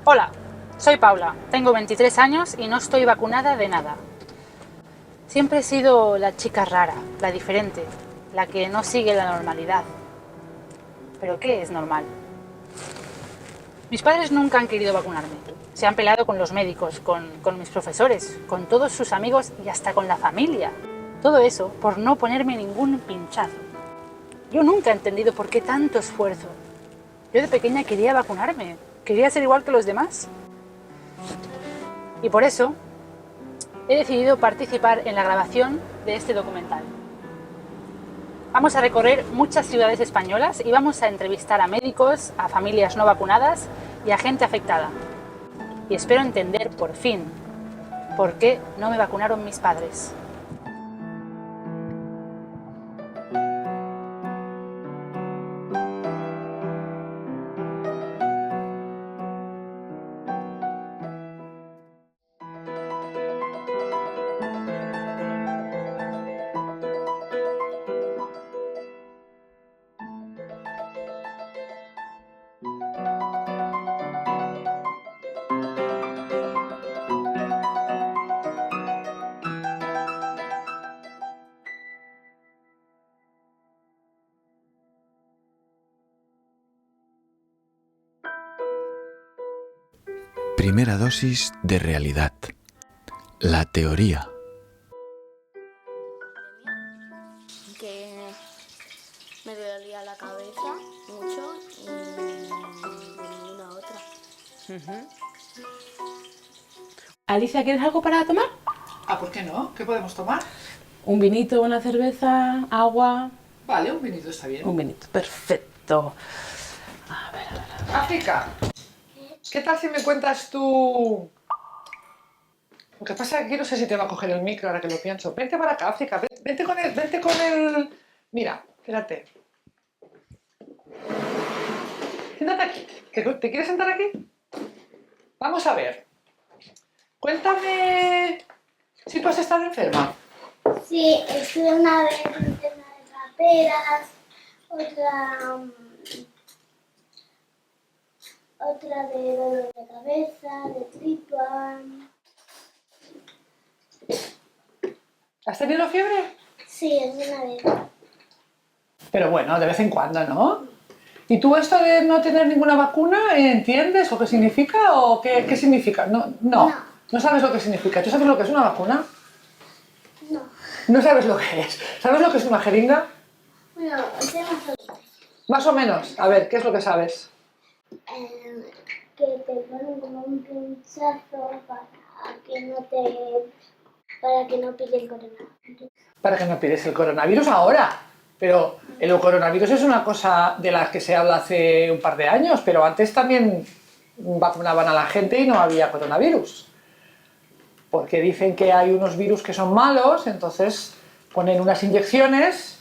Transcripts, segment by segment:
Hola, soy Paula, tengo 23 años y no estoy vacunada de nada. Siempre he sido la chica rara, la diferente, la que no sigue la normalidad. ¿Pero qué es normal? Mis padres nunca han querido vacunarme. Se han peleado con los médicos, con mis profesores, con todos sus amigos y hasta con la familia. Todo eso por no ponerme ningún pinchazo. Yo nunca he entendido por qué tanto esfuerzo. Yo de pequeña quería vacunarme, quería ser igual que los demás. Y por eso he decidido participar en la grabación de este documental. Vamos a recorrer muchas ciudades españolas y vamos a entrevistar a médicos, a familias no vacunadas y a gente afectada. Y espero entender, por fin, por qué no me vacunaron mis padres. Primera dosis de realidad. La teoría. Que me dolía la cabeza mucho y de ninguna otra. Alicia, ¿quieres algo para tomar? Ah, ¿por qué no? ¿Qué podemos tomar? Un vinito, una cerveza, agua. Vale, un vinito está bien. Un vinito, perfecto. África, ¿qué tal si me cuentas tú? Lo que pasa es que aquí no sé si te va a coger el micro ahora que lo pienso. Vente para acá, África, vente con el... Mira, espérate. Siéntate aquí. ¿Te quieres sentar aquí? Vamos a ver. Cuéntame si tú has estado enferma. Sí, estuve una vez enferma de paperas, otra de dolor de cabeza, de tripa. ¿Has tenido fiebre? Sí, es una vez. Pero bueno, de vez en cuando, ¿no? ¿Y tú esto de no tener ninguna vacuna, entiendes lo que significa o qué significa? No sabes lo que significa. ¿Tú sabes lo que es una vacuna? No. No sabes lo que es. ¿Sabes lo que es una jeringa? Bueno, sé más o menos. Más o menos. A ver, ¿qué es lo que sabes? Que te ponen como un pinchazo para que no pille el coronavirus. Para que no pides el coronavirus ahora. Pero el coronavirus es una cosa de la que se habla hace un par de años, pero antes también vacunaban a la gente y no había coronavirus. Porque dicen que hay unos virus que son malos, entonces ponen unas inyecciones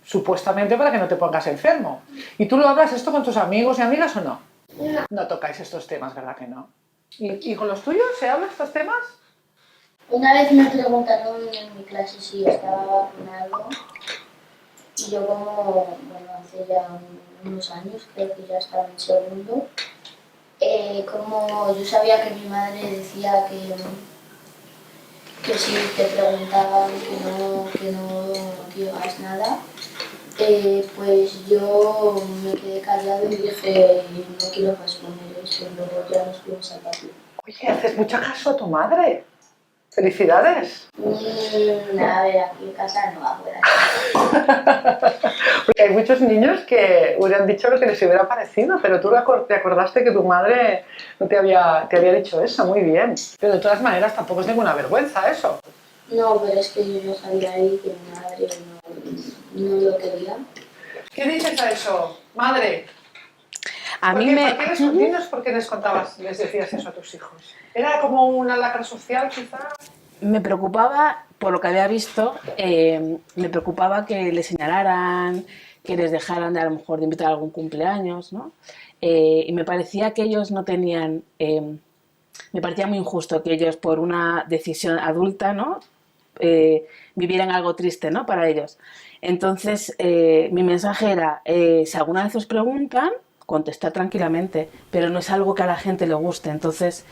supuestamente para que no te pongas enfermo. ¿Y tú lo hablas esto con tus amigos y amigas o no? No. No tocáis estos temas, ¿verdad que no? ¿Y con los tuyos se habla estos temas? Una vez me preguntaron en mi clase si estaba vacunado y yo bueno, hace ya unos años, creo que ya estaba en segundo, como yo sabía que mi madre decía que si te preguntaban que no digas nada, pues yo me quedé callado y dije no quiero responder eso, luego ya nos fuimos al patio. Oye, haces mucho caso a tu madre. ¡Felicidades! A ver, aquí en casa no, afuera. Porque hay muchos niños que hubieran dicho lo que les hubiera parecido, pero tú te acordaste que tu madre no te había dicho eso, muy bien. Pero de todas maneras tampoco es ninguna vergüenza eso. No, pero es que yo ya sabía ahí que mi madre no lo quería. ¿Qué dices a eso, madre? A mí Dinos por qué les decías eso a tus hijos. ¿Era como una lacra social quizá? me preocupaba, por lo que había visto, me preocupaba que les señalaran, que les dejaran de a lo mejor de invitar a algún cumpleaños, ¿no? Y me parecía que ellos no tenían... me parecía muy injusto que ellos, por una decisión adulta, ¿no? Vivieran algo triste, ¿no? Para ellos. Entonces, mi mensaje era, si alguna vez os preguntan, contestar tranquilamente, pero no es algo que a la gente le guste. Entonces,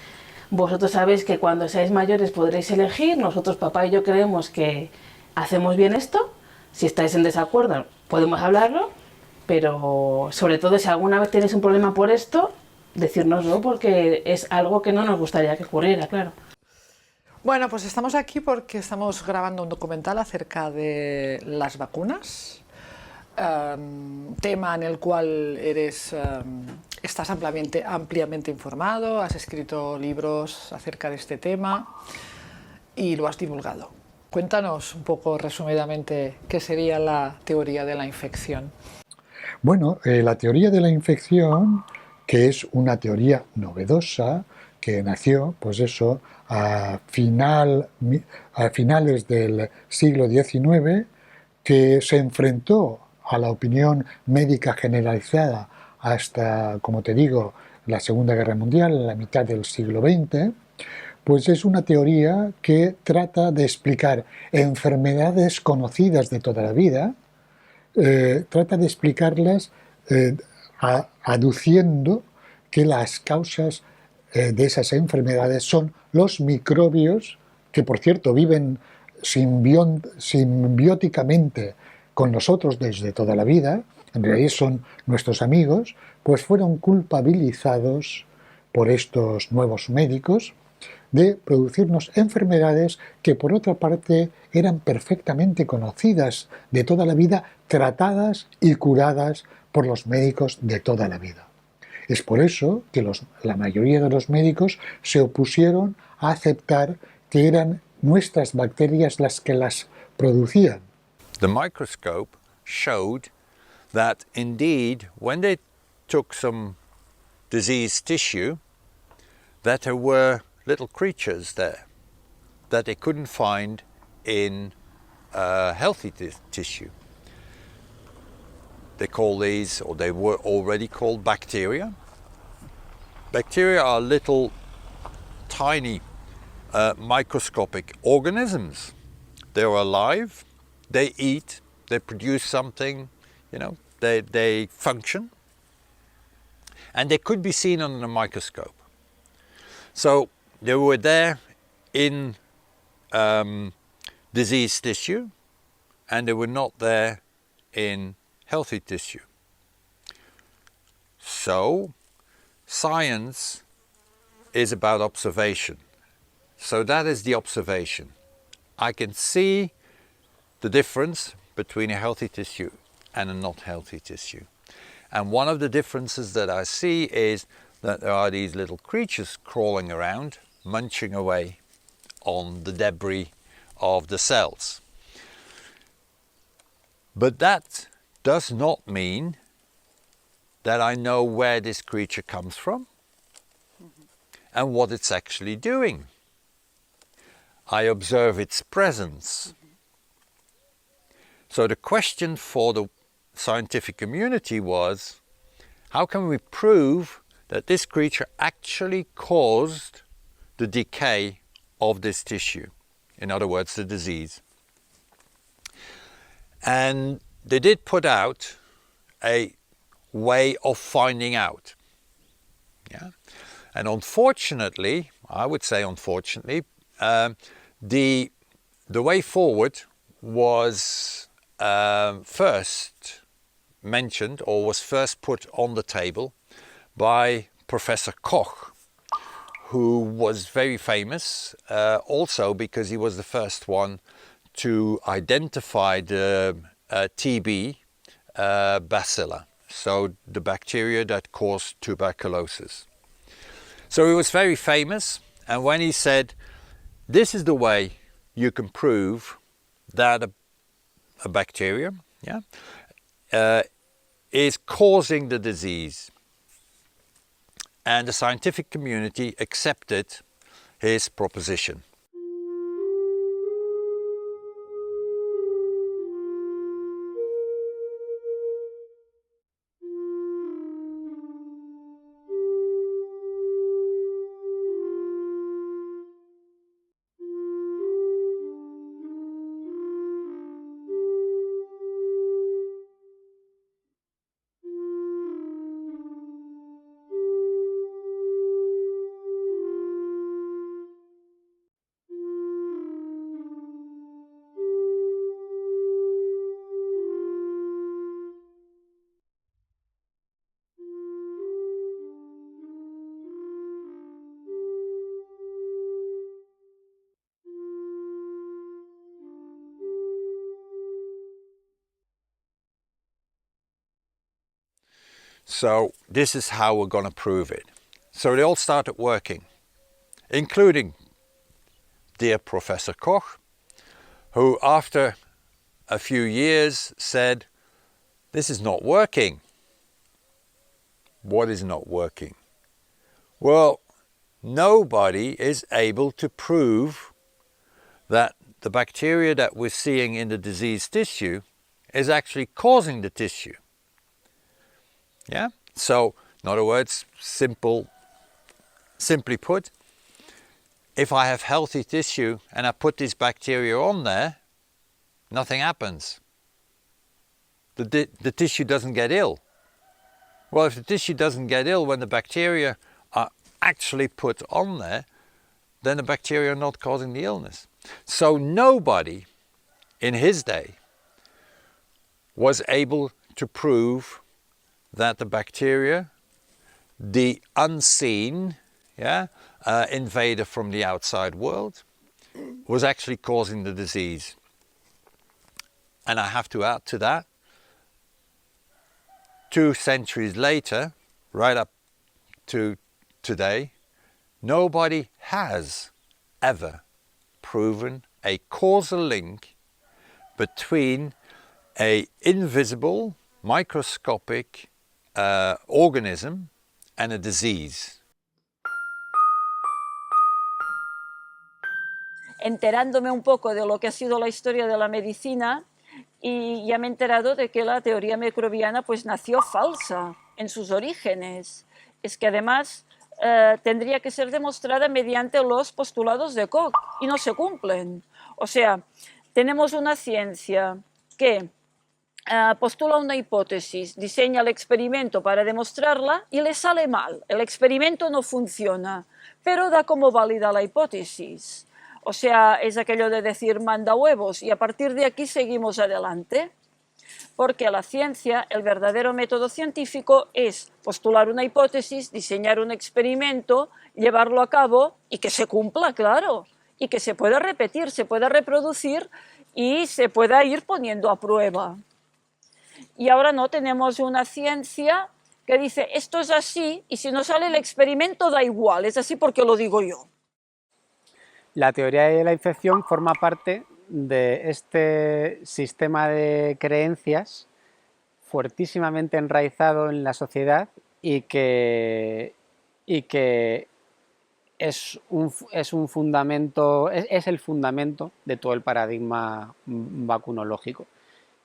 vosotros sabéis que cuando seáis mayores podréis elegir. Nosotros, papá y yo, creemos que hacemos bien esto. Si estáis en desacuerdo, podemos hablarlo, pero sobre todo si alguna vez tenéis un problema por esto, decírnoslo, porque es algo que no nos gustaría que ocurriera, claro. Bueno, pues estamos aquí porque estamos grabando un documental acerca de las vacunas, tema en el cual estás ampliamente informado, has escrito libros acerca de este tema y lo has divulgado. Cuéntanos un poco resumidamente qué sería la teoría de la infección. Bueno, la teoría de la infección, que es una teoría novedosa, que nació, pues eso, a finales del siglo XIX, que se enfrentó a la opinión médica generalizada hasta, como te digo, la Segunda Guerra Mundial, la mitad del siglo XX, pues es una teoría que trata de explicar enfermedades conocidas de toda la vida, trata de explicarlas aduciendo que las causas de esas enfermedades son los microbios, que por cierto viven simbióticamente con nosotros desde toda la vida, en realidad son nuestros amigos, pues fueron culpabilizados por estos nuevos médicos de producirnos enfermedades que por otra parte eran perfectamente conocidas de toda la vida, tratadas y curadas por los médicos de toda la vida. Es por eso que la mayoría de los médicos se opusieron a aceptar que eran nuestras bacterias las que las producían. The microscope showed that indeed when they took some diseased tissue, that there were little creatures there that they couldn't find in healthy tissue. They call these, or they were already called, bacteria. Bacteria are little tiny microscopic organisms. They're alive, they eat, they produce something, they function, and they could be seen under a microscope. So they were there in diseased tissue, and they were not there in healthy tissue. So science is about observation. So that is the observation. I can see the difference between a healthy tissue and a not healthy tissue. And one of the differences that I see is that there are these little creatures crawling around, munching away on the debris of the cells. But that does not mean that I know where this creature comes from and what it's actually doing. I observe its presence. So the question for the scientific community was, how can we prove that this creature actually caused the decay of this tissue? In other words, the disease. And they did put out a way of finding out. Yeah? And unfortunately, I would say unfortunately, the way forward was first mentioned, or was first put on the table by Professor Koch, who was very famous also because he was the first one to identify the TB bacilla, so the bacteria that cause tuberculosis. So he was very famous, and when he said, this is the way you can prove that a bacteria is causing the disease, and the scientific community accepted his proposition. So this is how we're going to prove it. So they all started working, including dear Professor Koch, who after a few years said, this is not working. What is not working? Well, nobody is able to prove that the bacteria that we're seeing in the diseased tissue is actually causing the tissue. Yeah? So, in other words, simply put, if I have healthy tissue and I put this bacteria on there, nothing happens. The tissue doesn't get ill. Well, if the tissue doesn't get ill when the bacteria are actually put on there, then the bacteria are not causing the illness. So nobody in his day was able to prove that the bacteria, the unseen invader from the outside world, was actually causing the disease. And I have to add to that, 2 centuries later, right up to today, nobody has ever proven a causal link between an invisible, microscopic organism and a disease. Enterándome un poco de lo que ha sido la historia de la medicina, y ya me he enterado de que la teoría microbiana pues nació falsa en sus orígenes. Es que además tendría que ser demostrada mediante los postulados de Koch y no se cumplen. O sea, tenemos una ciencia que postula una hipótesis, diseña el experimento para demostrarla y le sale mal. El experimento no funciona, pero da como válida la hipótesis. O sea, es aquello de decir manda huevos y a partir de aquí seguimos adelante. Porque la ciencia, el verdadero método científico es postular una hipótesis, diseñar un experimento, llevarlo a cabo y que se cumpla, claro, y que se pueda repetir, se pueda reproducir y se pueda ir poniendo a prueba. Y ahora no tenemos una ciencia que dice esto es así y si no sale el experimento da igual, es así porque lo digo yo. La teoría de la infección forma parte de este sistema de creencias fuertísimamente enraizado en la sociedad y que es un fundamento, es el fundamento de todo el paradigma vacunológico.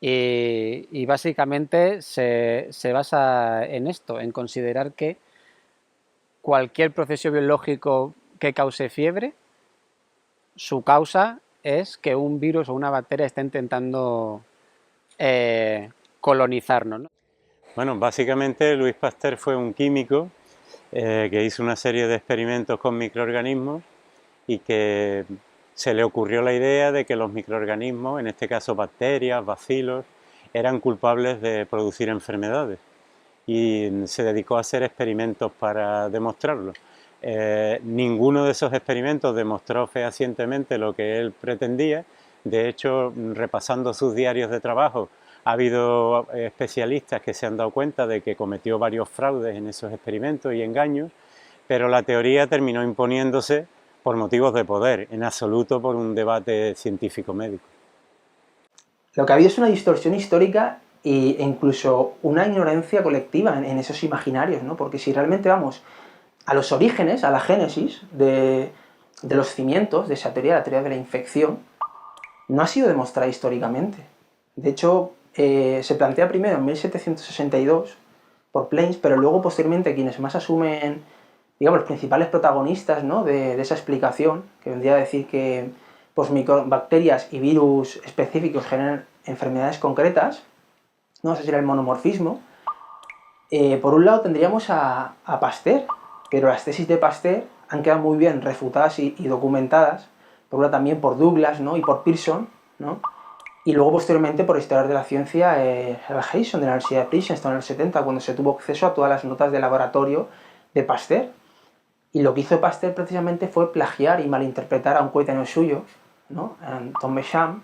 Y básicamente se basa en esto, en considerar que cualquier proceso biológico que cause fiebre, su causa es que un virus o una bacteria está intentando colonizarnos, ¿no? Bueno, básicamente Louis Pasteur fue un químico que hizo una serie de experimentos con microorganismos y que se le ocurrió la idea de que los microorganismos, en este caso bacterias, bacilos, eran culpables de producir enfermedades y se dedicó a hacer experimentos para demostrarlo. Ninguno de esos experimentos demostró fehacientemente lo que él pretendía. De hecho, repasando sus diarios de trabajo, ha habido especialistas que se han dado cuenta de que cometió varios fraudes en esos experimentos y engaños, pero la teoría terminó imponiéndose por motivos de poder, en absoluto por un debate científico-médico. Lo que ha habido es una distorsión histórica e incluso una ignorancia colectiva en esos imaginarios, ¿no? Porque si realmente vamos a los orígenes, a la génesis de los cimientos de esa teoría, la teoría de la infección, no ha sido demostrada históricamente. De hecho, se plantea primero en 1762 por Plains, pero luego posteriormente quienes más asumen, digamos, los principales protagonistas, ¿no?, de esa explicación, que vendría a decir que pues, bacterias y virus específicos generan enfermedades concretas, ¿no? Ese sería el monomorfismo. Por un lado tendríamos a Pasteur, pero las tesis de Pasteur han quedado muy bien refutadas y documentadas, por una también por Douglas, ¿no?, y por Pearson, ¿no?, y luego posteriormente por historiador de la ciencia, Hayson de la Universidad de Princeton en los 70, cuando se tuvo acceso a todas las notas de laboratorio de Pasteur. Y lo que hizo Pasteur precisamente fue plagiar y malinterpretar a un coetáneo suyo, ¿no?, Tom Béchamp,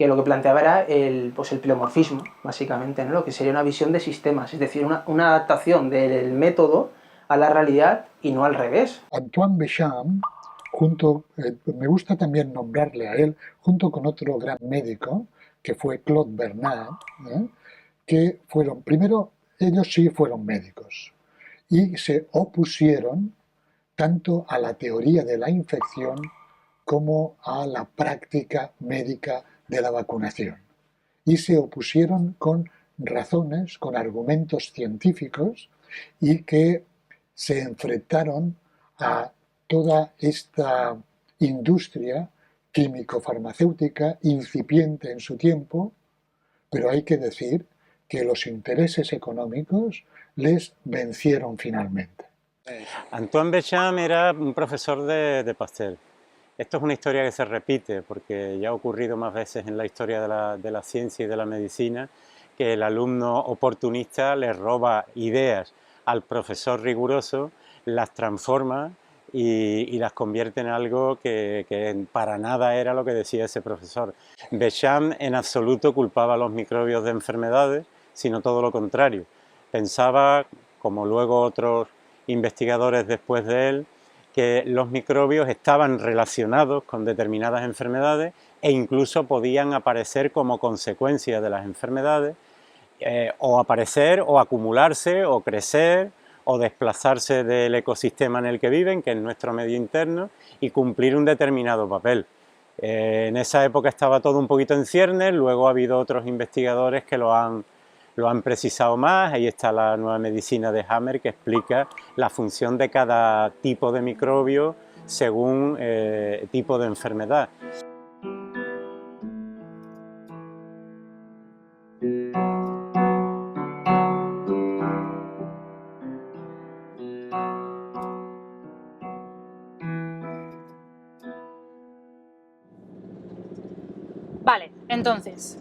que lo que planteaba era el pleomorfismo, básicamente, ¿no? Lo que sería una visión de sistemas, es decir, una adaptación del método a la realidad y no al revés. Antoine Béchamp, me gusta también nombrarle a él, junto con otro gran médico, que fue Claude Bernard, que fueron, primero, ellos sí fueron médicos, y se opusieron tanto a la teoría de la infección como a la práctica médica de la vacunación. Y se opusieron con razones, con argumentos científicos, y que se enfrentaron a toda esta industria químico-farmacéutica incipiente en su tiempo, pero hay que decir que los intereses económicos les vencieron finalmente. Antoine Béchamp era un profesor de Pasteur. Esto es una historia que se repite porque ya ha ocurrido más veces en la historia de la ciencia y de la medicina que el alumno oportunista le roba ideas al profesor riguroso, las transforma y las convierte en algo que para nada era lo que decía ese profesor. Béchamp en absoluto culpaba a los microbios de enfermedades, sino todo lo contrario. Pensaba, como luego otros investigadores después de él, que los microbios estaban relacionados con determinadas enfermedades e incluso podían aparecer como consecuencia de las enfermedades, o aparecer, o acumularse, o crecer, o desplazarse del ecosistema en el que viven, que es nuestro medio interno, y cumplir un determinado papel. En esa época estaba todo un poquito en ciernes, luego ha habido otros investigadores que lo han precisado más. Ahí está la nueva medicina de Hammer, que explica la función de cada tipo de microbio según tipo de enfermedad. Vale, entonces,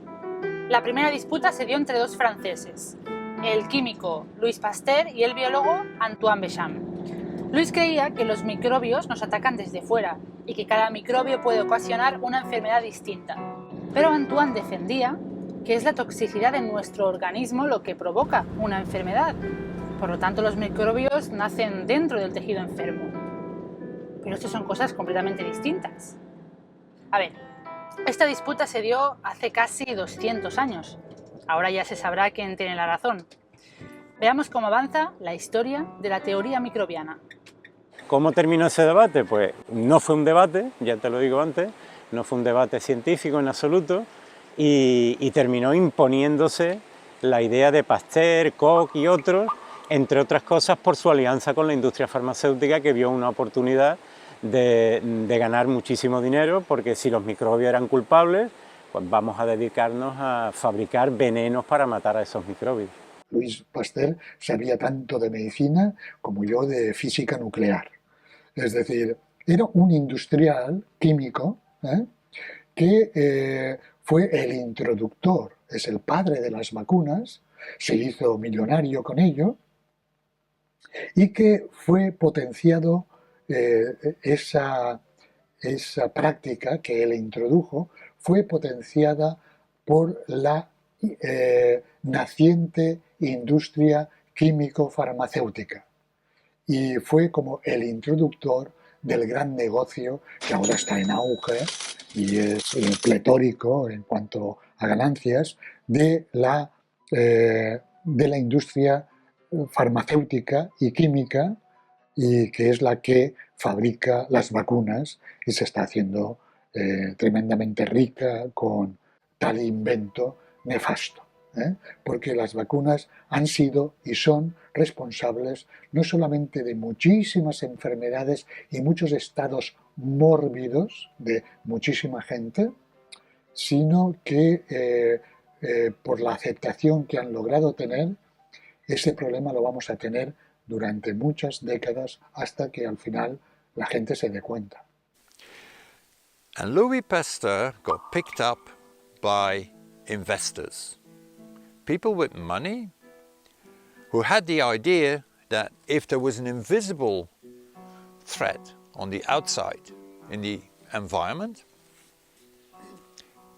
la primera disputa se dio entre dos franceses, el químico Louis Pasteur y el biólogo Antoine Béchamp. Louis creía que los microbios nos atacan desde fuera y que cada microbio puede ocasionar una enfermedad distinta. Pero Antoine defendía que es la toxicidad de nuestro organismo lo que provoca una enfermedad. Por lo tanto, los microbios nacen dentro del tejido enfermo. Pero esto son cosas completamente distintas. A ver, esta disputa se dio hace casi 200 años. Ahora ya se sabrá quién tiene la razón. Veamos cómo avanza la historia de la teoría microbiana. ¿Cómo terminó ese debate? Pues no fue un debate, ya te lo digo antes, no fue un debate científico en absoluto, y terminó imponiéndose la idea de Pasteur, Koch y otros, entre otras cosas por su alianza con la industria farmacéutica, que vio una oportunidad de ganar muchísimo dinero, porque si los microbios eran culpables, pues vamos a dedicarnos a fabricar venenos para matar a esos microbios. Louis Pasteur sabía tanto de medicina como yo de física nuclear. Es decir, era un industrial químico que fue el introductor, es el padre de las vacunas, se hizo millonario con ello y que fue potenciado esa práctica que él introdujo, fue potenciada por la naciente industria químico-farmacéutica y fue como el introductor del gran negocio que ahora está en auge y es pletórico en cuanto a ganancias de la industria farmacéutica y química, y que es la que fabrica las vacunas y se está haciendo tremendamente rica con tal invento nefasto. Porque las vacunas han sido y son responsables no solamente de muchísimas enfermedades y muchos estados mórbidos de muchísima gente, sino que por la aceptación que han logrado tener, ese problema lo vamos a tener durante muchas décadas hasta que al final la gente se dé cuenta. And Louis Pasteur got picked up by investors. People with money who had the idea that if there was an invisible threat on the outside in the environment,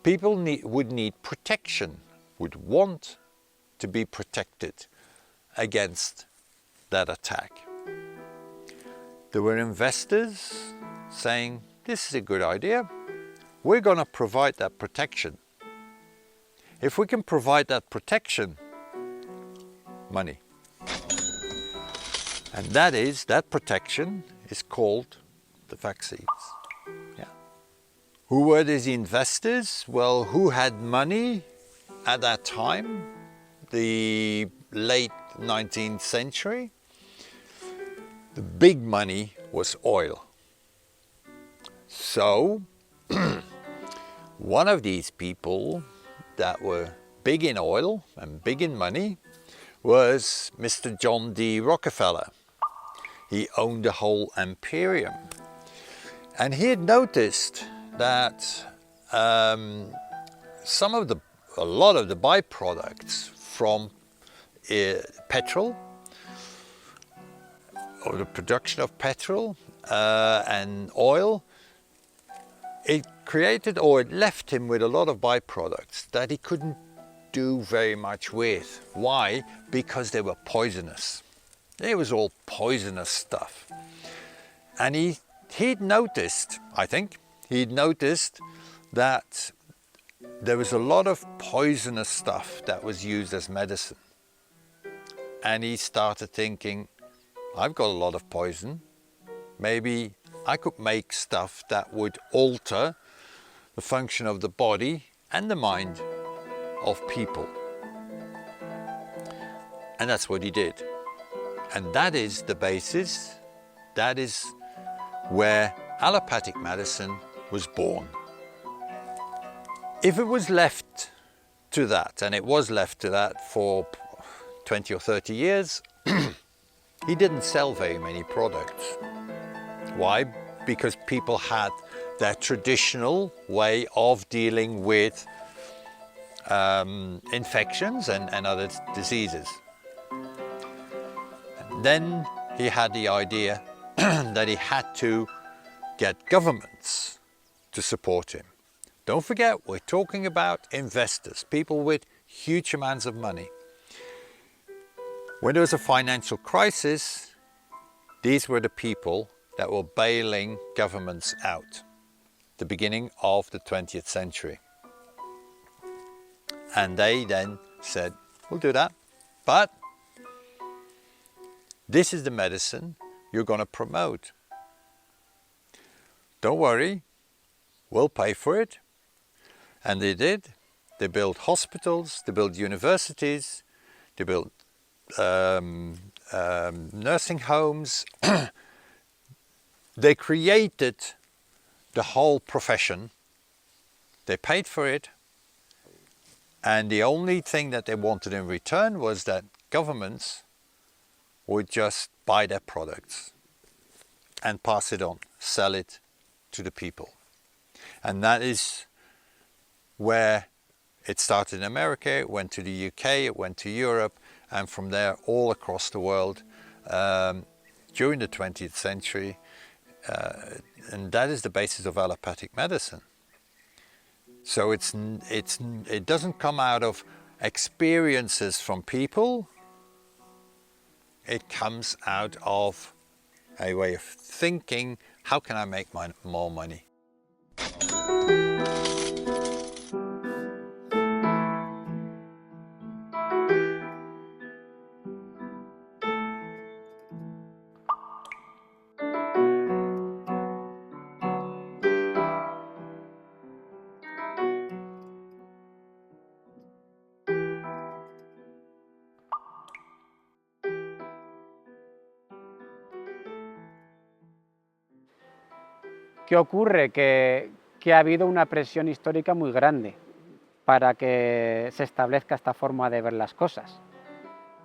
people would need protection, would want to be protected against that attack. There were investors saying, this is a good idea, we're going to provide that protection. If we can provide that protection, money. And that protection is called the vaccines. Yeah. Who were these investors? Well, who had money at that time, the late 19th century? The big money was oil. So, one of these people that were big in oil and big in money was Mr. John D. Rockefeller. He owned the whole imperium. And he had noticed that a lot of the byproducts from petrol, or the production of petrol and oil, it created, or it left him with a lot of byproducts that he couldn't do very much with. Why? Because they were poisonous. It was all poisonous stuff. And he'd noticed, I think, that there was a lot of poisonous stuff that was used as medicine. And he started thinking, I've got a lot of poison. Maybe I could make stuff that would alter the function of the body and the mind of people. And that's what he did. And that is the basis, that is where allopathic medicine was born. If it was left to that, and it was left to that for 20 or 30 years, he didn't sell very many products. Why? Because people had their traditional way of dealing with infections and other diseases. And then he had the idea that he had to get governments to support him. Don't forget, we're talking about investors, people with huge amounts of money. When there was a financial crisis, these were the people that were bailing governments out, the beginning of the 20th century. And they then said, we'll do that, but this is the medicine you're going to promote. Don't worry, we'll pay for it. And they did. They built hospitals, they built universities, they built nursing homes. They created the whole profession. They paid for it. And the only thing that they wanted in return was that governments would just buy their products and pass it on, sell it to the people. And that is where it started in America, it went to the UK, it went to Europe, and from there all across the world during the 20th century. And that is the basis of allopathic medicine. So it doesn't come out of experiences from people, it comes out of a way of thinking, how can I make more money? ¿Qué ocurre? Que ha habido una presión histórica muy grande para que se establezca esta forma de ver las cosas.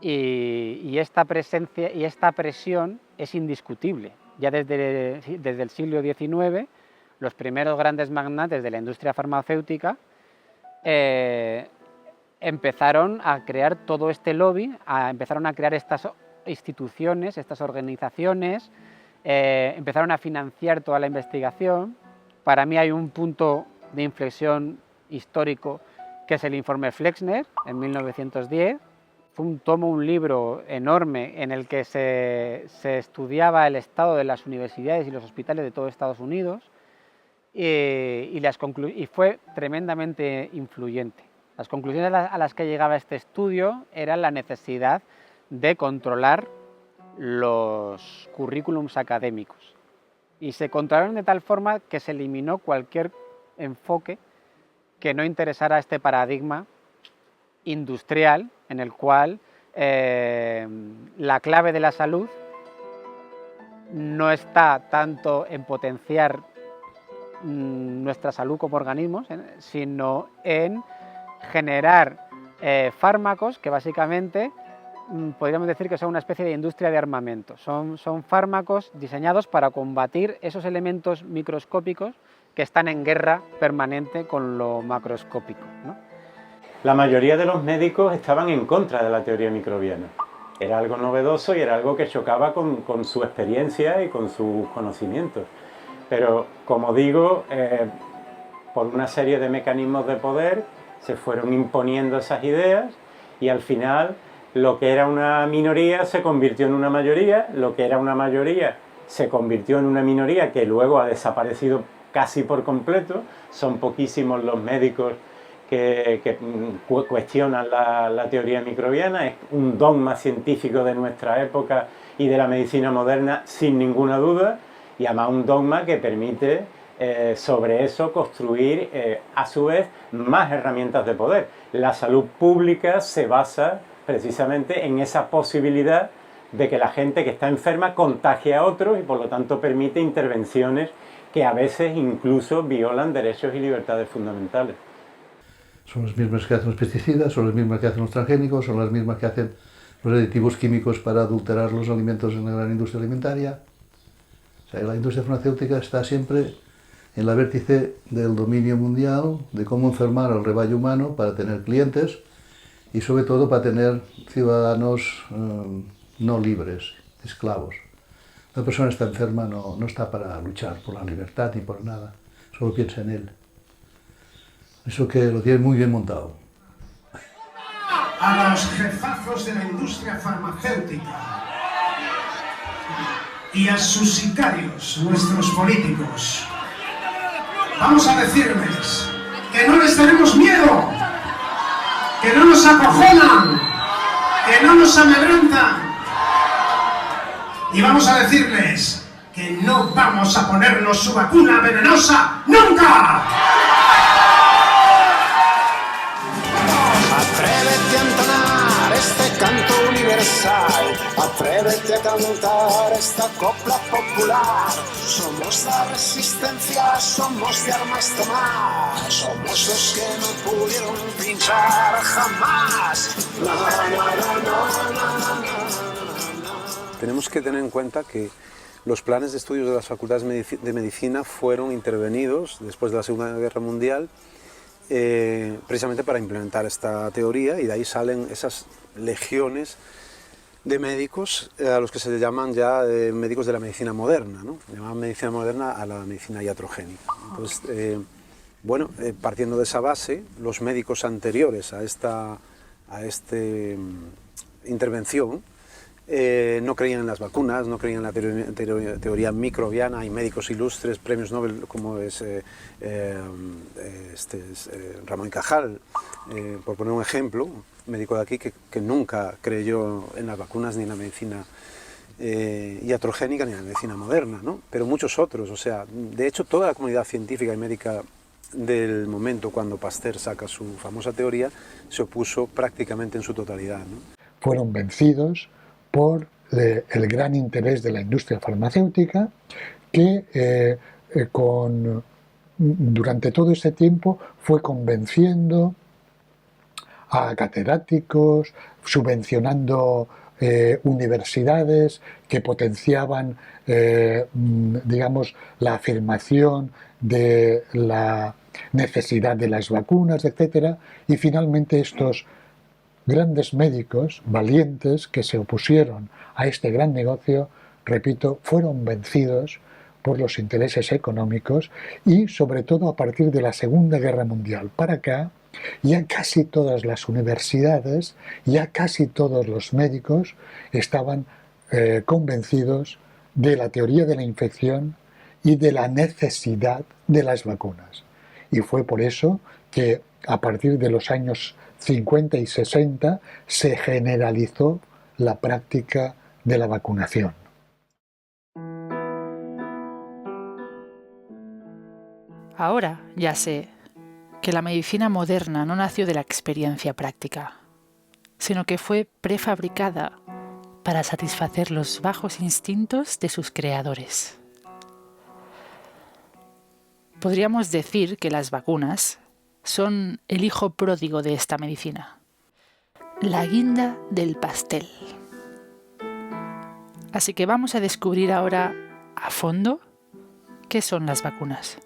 Y esta presencia y esta presión es indiscutible. Ya desde el siglo XIX, los primeros grandes magnates de la industria farmacéutica empezaron a crear todo este lobby, empezaron a crear estas instituciones, estas organizaciones, empezaron a financiar toda la investigación. Para mí hay un punto de inflexión histórico que es el informe Flexner en 1910. Fue un tomo, un libro enorme en el que se estudiaba el estado de las universidades y los hospitales de todo Estados Unidos y fue tremendamente influyente. Las conclusiones a las que llegaba este estudio eran la necesidad de controlar los currículums académicos y se controlaron de tal forma que se eliminó cualquier enfoque que no interesara a este paradigma industrial en el cual la clave de la salud no está tanto en potenciar nuestra salud como organismos, sino en generar fármacos que básicamente podríamos decir que son una especie de industria de armamento. Son fármacos diseñados para combatir esos elementos microscópicos que están en guerra permanente con lo macroscópico, ¿no? La mayoría de los médicos estaban en contra de la teoría microbiana. Era algo novedoso y era algo que chocaba con su experiencia y con sus conocimientos. Pero, como digo, por una serie de mecanismos de poder se fueron imponiendo esas ideas y al final lo que era una minoría se convirtió en una mayoría, lo que era una mayoría se convirtió en una minoría que luego ha desaparecido casi por completo. Son poquísimos los médicos que cuestionan la teoría microbiana. Es un dogma científico de nuestra época y de la medicina moderna sin ninguna duda, y además un dogma que permite sobre eso construir a su vez más herramientas de poder. La salud pública se basa precisamente en esa posibilidad de que la gente que está enferma contagie a otros y por lo tanto permite intervenciones que a veces incluso violan derechos y libertades fundamentales. Son las mismas que hacen los pesticidas, son las mismas que hacen los transgénicos, son las mismas que hacen los aditivos químicos para adulterar los alimentos en la gran industria alimentaria. O sea, la industria farmacéutica está siempre en la vértice del dominio mundial, de cómo enfermar al rebaño humano para tener clientes y sobre todo para tener ciudadanos no libres, esclavos. La persona está enferma, no está para luchar por la libertad ni por nada, solo piensa en él. Eso que lo tiene muy bien montado. A los jefazos de la industria farmacéutica y a sus sicarios, nuestros políticos, vamos a decirles que no les tenemos miedo, que no nos acojonan, que no nos amedrentan, y vamos a decirles que no vamos a ponernos su vacuna venenosa ¡nunca! Atrévete a entonar este canto universal, atrévete a cantar esta copla popular. Somos la resistencia, somos de armas tomar, somos los que no pudieron pinchar jamás. La, la, la. Tenemos que tener en cuenta que los planes de estudios de las facultades de medicina fueron intervenidos después de la Segunda Guerra Mundial precisamente para implementar esta teoría, y de ahí salen esas legiones de médicos a los que se llaman ya médicos de la medicina moderna, ¿no? Llamaban medicina moderna a la medicina iatrogénica. Entonces, partiendo de esa base, los médicos anteriores a esta intervención no creían en las vacunas, no creían en la teoría microbiana. Hay médicos ilustres, premios Nobel, como es Ramón y Cajal, por poner un ejemplo, médico de aquí que nunca creyó en las vacunas ni en la medicina iatrogénica ni en la medicina moderna, ¿no? Pero muchos otros, o sea, de hecho toda la comunidad científica y médica del momento cuando Pasteur saca su famosa teoría se opuso prácticamente en su totalidad, ¿no? Fueron vencidos por el gran interés de la industria farmacéutica que durante todo ese tiempo fue convenciendo a catedráticos, subvencionando universidades que potenciaban, digamos, la afirmación de la necesidad de las vacunas, etc. Y finalmente estos grandes médicos valientes que se opusieron a este gran negocio, repito, fueron vencidos por los intereses económicos y sobre todo a partir de la Segunda Guerra Mundial para acá, ya casi todas las universidades, ya casi todos los médicos estaban convencidos de la teoría de la infección y de la necesidad de las vacunas. Y fue por eso que a partir de los años 50 y 60 se generalizó la práctica de la vacunación. Ahora ya sé que la medicina moderna no nació de la experiencia práctica, sino que fue prefabricada para satisfacer los bajos instintos de sus creadores. Podríamos decir que las vacunas son el hijo pródigo de esta medicina, la guinda del pastel. Así que vamos a descubrir ahora a fondo qué son las vacunas.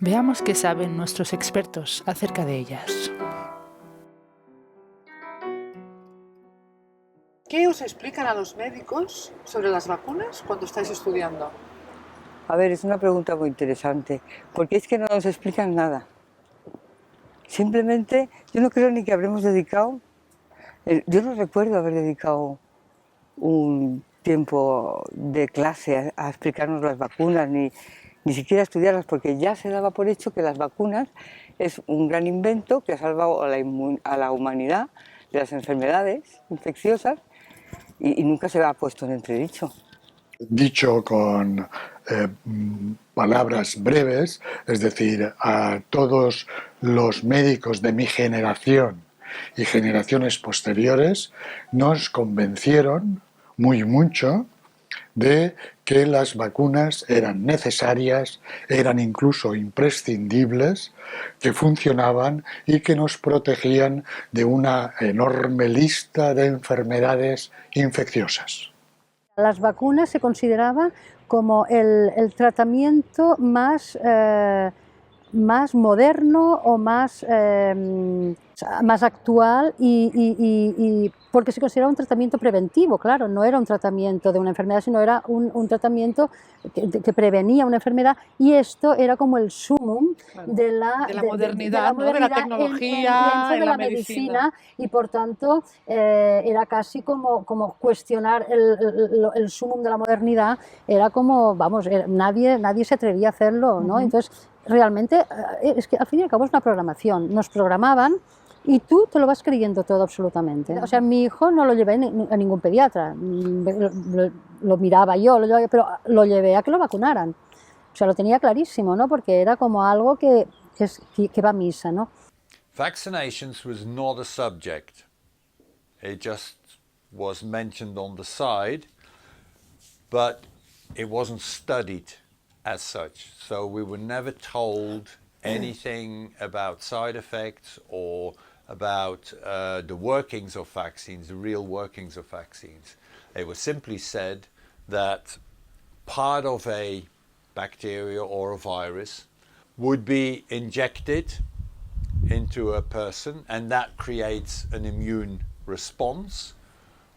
Veamos qué saben nuestros expertos acerca de ellas. ¿Qué os explican a los médicos sobre las vacunas cuando estáis estudiando? A ver, es una pregunta muy interesante, porque es que no nos explican nada. Simplemente, yo no creo ni que habremos dedicado, yo no recuerdo haber dedicado un tiempo de clase a explicarnos las vacunas, ni siquiera a estudiarlas, porque ya se daba por hecho que las vacunas es un gran invento que ha salvado a la humanidad de las enfermedades infecciosas y nunca se ha puesto en entredicho. Dicho con palabras breves, es decir, a todos los médicos de mi generación y generaciones posteriores nos convencieron mucho de que las vacunas eran necesarias, eran incluso imprescindibles, que funcionaban y que nos protegían de una enorme lista de enfermedades infecciosas. Las vacunas se consideraba como el tratamiento más moderno o más actual y porque se consideraba un tratamiento preventivo, claro, no era un tratamiento de una enfermedad, sino era un tratamiento que prevenía una enfermedad, y esto era como el sumum de la modernidad, ¿no? De la tecnología, dentro de la medicina, y por tanto era casi como cuestionar el sumum de la modernidad, era como, vamos, nadie se atrevía a hacerlo, ¿no? Entonces, realmente, es que al fin y al cabo es una programación, nos programaban y tú te lo vas creyendo todo absolutamente. O sea, mi hijo no lo llevé a ningún pediatra, lo miraba yo, pero lo llevé a que lo vacunaran. O sea, lo tenía clarísimo, ¿no? Porque era como algo que va a misa, ¿no? Vaccinations was not a subject. It just was mentioned on the side, but it wasn't studied as such. So we were never told anything about side effects or about the workings of vaccines, the real workings of vaccines. It was simply said that part of a bacteria or a virus would be injected into a person, and that creates an immune response,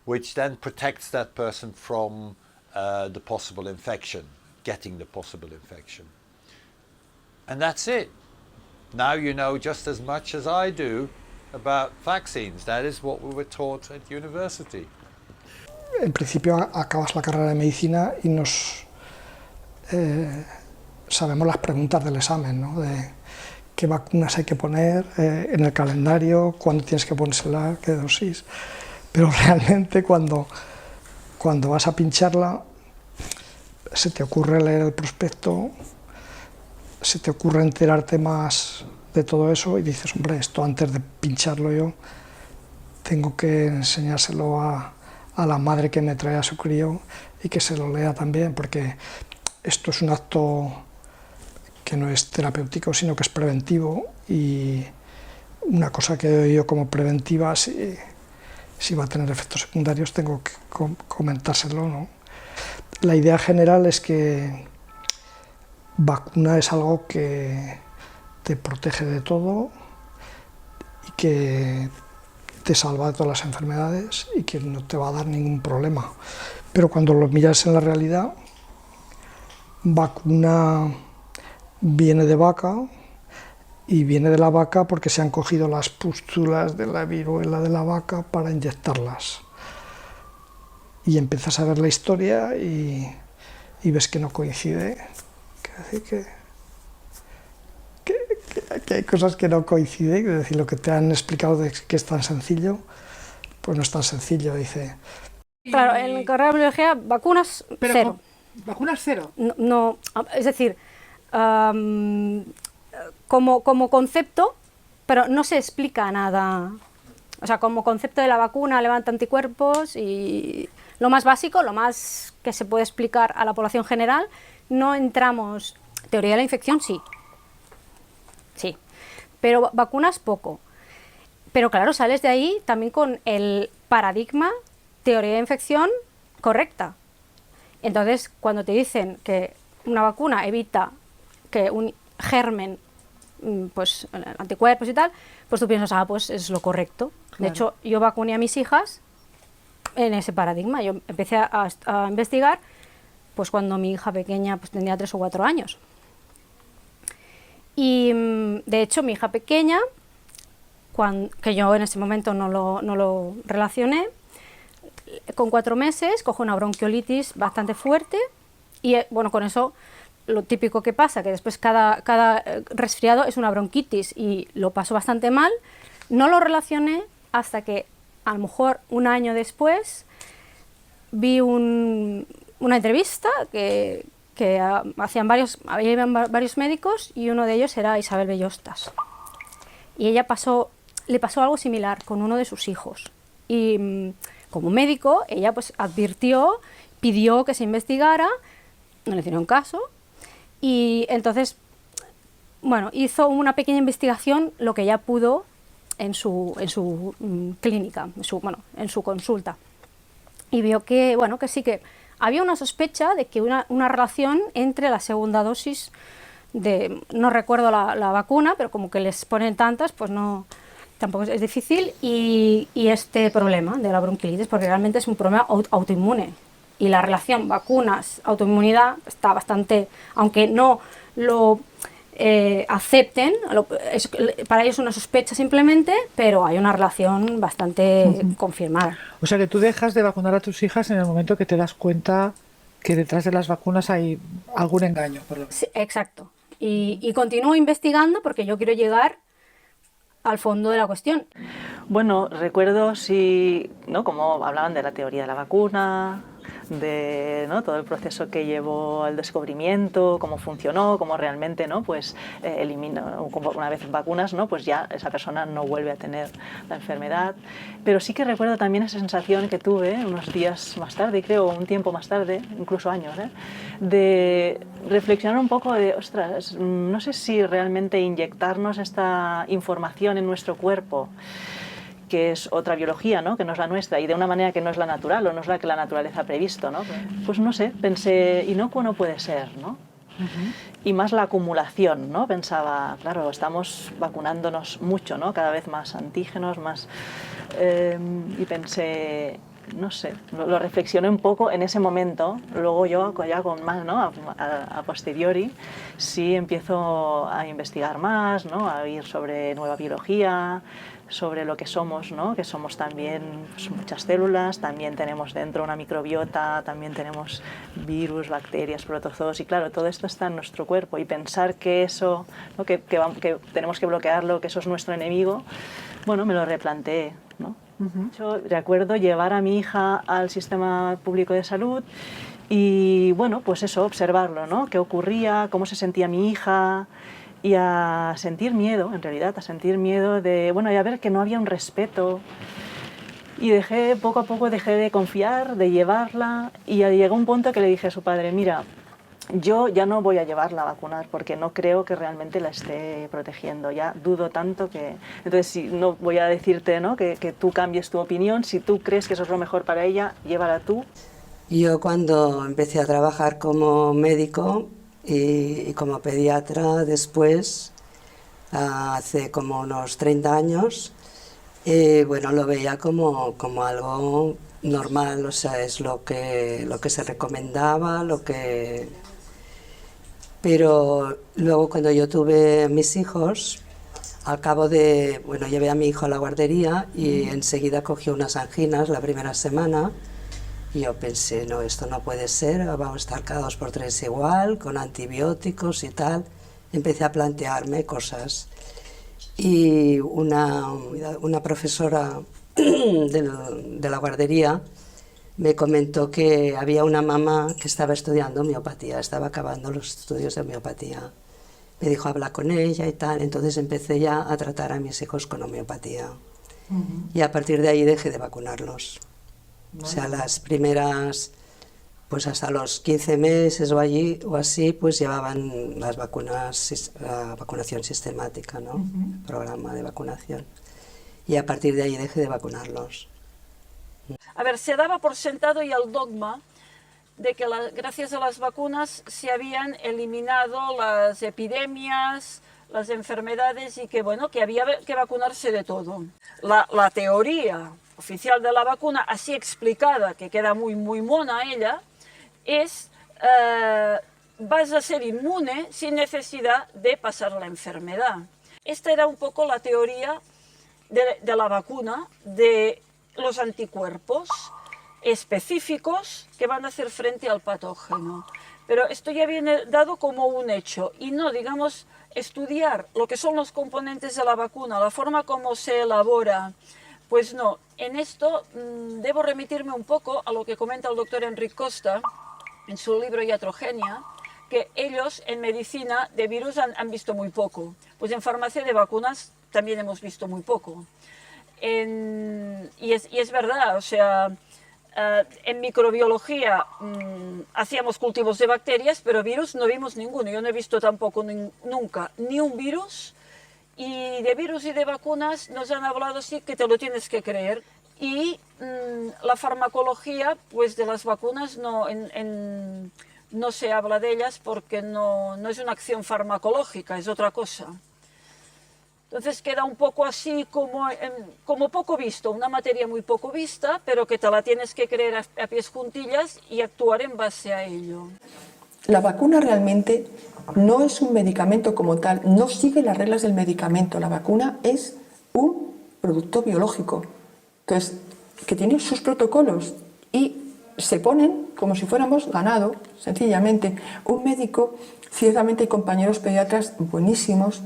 which then protects that person from the possible infection, getting the possible infection. And that's it. Now you know just as much as I do about vaccines. That is what we were taught at university. En principio acabas la carrera de medicina y sabemos las preguntas del examen, ¿no? De qué vacunas hay que poner en el calendario, cuándo tienes que ponérsela, qué dosis. Pero realmente cuando vas a pincharla, se te ocurre leer el prospecto, se te ocurre enterarte más de todo eso y dices, hombre, esto antes de pincharlo yo tengo que enseñárselo a la madre que me trae a su crío y que se lo lea también, porque esto es un acto que no es terapéutico, sino que es preventivo, y una cosa que doy yo como preventiva, si va a tener efectos secundarios, tengo que comentárselo, ¿no? La idea general es que vacuna es algo que te protege de todo y que te salva de todas las enfermedades y que no te va a dar ningún problema. Pero cuando lo miras en la realidad, vacuna viene de vaca, y viene de la vaca porque se han cogido las pústulas de la viruela de la vaca para inyectarlas. Y empiezas a ver la historia y ves que no coincide. Quiere decir que hay cosas que no coinciden, es decir, lo que te han explicado de que es tan sencillo, pues no es tan sencillo, dice. Claro, en la carrera de biología, vacunas cero. ¿Vacunas cero? No, es decir, como concepto, pero no se explica nada. O sea, como concepto de la vacuna levanta anticuerpos y lo más básico, lo más que se puede explicar a la población general, no entramos. Teoría de la infección sí, pero vacunas poco. Pero claro, sales de ahí también con el paradigma teoría de infección correcta. Entonces, cuando te dicen que una vacuna evita que un germen, pues anticuerpos y tal, pues tú piensas, pues es lo correcto. Claro. De hecho, yo vacuné a mis hijas en ese paradigma. Yo empecé a investigar pues cuando mi hija pequeña pues tendría 3 o 4 años. Y de hecho mi hija pequeña, que yo en ese momento no lo relacioné, con 4 meses coge una bronquiolitis bastante fuerte y bueno, con eso lo típico que pasa, que después cada resfriado es una bronquitis y lo paso bastante mal. No lo relacioné hasta que a lo mejor un año después vi una entrevista que hacían varios médicos y uno de ellos era Isabel Bellostas. Y ella le pasó algo similar con uno de sus hijos. Y como médico, ella pues advirtió, pidió que se investigara, no le hicieron caso, y entonces, bueno, hizo una pequeña investigación, lo que ella pudo en su clínica, en su consulta. Y vio que, bueno, que sí que había una sospecha de que una relación entre la segunda dosis no recuerdo la vacuna, pero como que les ponen tantas, pues no, tampoco es difícil, y este problema de la bronquiolitis, porque realmente es un problema autoinmune. Y la relación vacunas-autoinmunidad está bastante, aunque no lo acepten, para ellos es una sospecha simplemente, pero hay una relación bastante confirmada. O sea que tú dejas de vacunar a tus hijas en el momento que te das cuenta que detrás de las vacunas hay algún engaño. Por lo menos. Sí, exacto. Y continúo investigando porque yo quiero llegar al fondo de la cuestión. Bueno, recuerdo como hablaban de la teoría de la vacuna, de todo el proceso que llevó al descubrimiento, cómo funcionó, cómo realmente pues elimina, una vez vacunas, pues ya esa persona no vuelve a tener la enfermedad. Pero sí que recuerdo también esa sensación que tuve unos días más tarde, creo, un tiempo más tarde, incluso años, de reflexionar un poco de, ostras, no sé si realmente inyectarnos esta información en nuestro cuerpo, que es otra biología, que no es la nuestra, y de una manera que no es la natural o no es la que la naturaleza ha previsto, pues no sé, pensé, inocuo no puede ser, Y más la acumulación, pensaba, claro, estamos vacunándonos mucho, cada vez más antígenos, más, y pensé, no sé, lo reflexioné un poco en ese momento. Luego yo ya con más, a posteriori, sí empiezo a investigar más, a oír sobre nueva biología, sobre lo que somos, que somos también pues, muchas células, también tenemos dentro una microbiota, también tenemos virus, bacterias, protozoos, y claro, todo esto está en nuestro cuerpo, y pensar que eso, que tenemos que bloquearlo, que eso es nuestro enemigo, bueno, me lo replanteé, Yo recuerdo llevar a mi hija al sistema público de salud y, bueno, pues eso, observarlo, qué ocurría, cómo se sentía mi hija, y a sentir miedo, en realidad, a sentir miedo de, y a ver que no había un respeto. Y poco a poco dejé de confiar, de llevarla, y llegó un punto que le dije a su padre, mira, yo ya no voy a llevarla a vacunar porque no creo que realmente la esté protegiendo, ya dudo tanto que... Entonces, si no voy a decirte que tú cambies tu opinión, si tú crees que eso es lo mejor para ella, llévala tú. Yo cuando empecé a trabajar como médico y como pediatra después, hace como unos 30 años, lo veía como algo normal, o sea, es lo que se recomendaba, lo que Pero luego cuando yo tuve mis hijos, al cabo de, bueno, llevé a mi hijo a la guardería y enseguida cogió unas anginas la primera semana y yo pensé, no, esto no puede ser, vamos a estar cada 2 por 3 igual, con antibióticos y tal. Empecé a plantearme cosas y una profesora de la guardería me comentó que había una mamá que estaba estudiando homeopatía, estaba acabando los estudios de homeopatía. Me dijo, habla con ella y tal, entonces empecé ya a tratar a mis hijos con homeopatía. Y a partir de ahí dejé de vacunarlos. O sea, las primeras, pues hasta los 15 meses o así, pues llevaban las vacunas, la vacunación sistemática, ¿no? El programa de vacunación. Y a partir de ahí dejé de vacunarlos. A ver, se daba por sentado ya el dogma de que gracias a las vacunas se habían eliminado las epidemias, las enfermedades y que, bueno, que había que vacunarse de todo. La teoría oficial de la vacuna, así explicada, que queda muy mona ella, es vas a ser inmune sin necesidad de pasar la enfermedad. Esta era un poco la teoría de la vacuna, de los anticuerpos específicos que van a hacer frente al patógeno. Pero esto ya viene dado como un hecho y no, digamos, estudiar lo que son los componentes de la vacuna, la forma como se elabora. Pues no, en esto debo remitirme un poco a lo que comenta el doctor Enric Costa en su libro Iatrogenia, que ellos en medicina de virus han visto muy poco. Pues en farmacia de vacunas también hemos visto muy poco. Y es verdad, o sea, en microbiología hacíamos cultivos de bacterias, pero virus no vimos ninguno. Yo no he visto tampoco nunca ni un virus. Y de virus y de vacunas nos han hablado así que te lo tienes que creer. Y la farmacología, pues de las vacunas no se habla de ellas porque no es una acción farmacológica, es otra cosa. Entonces queda un poco así como poco visto, una materia muy poco vista, pero que te la tienes que creer a pies juntillas y actuar en base a ello. La vacuna realmente no es un medicamento como tal, no sigue las reglas del medicamento. La vacuna es un producto biológico, entonces, que tiene sus protocolos y se ponen como si fuéramos ganado, sencillamente. Un médico, ciertamente hay compañeros pediatras buenísimos.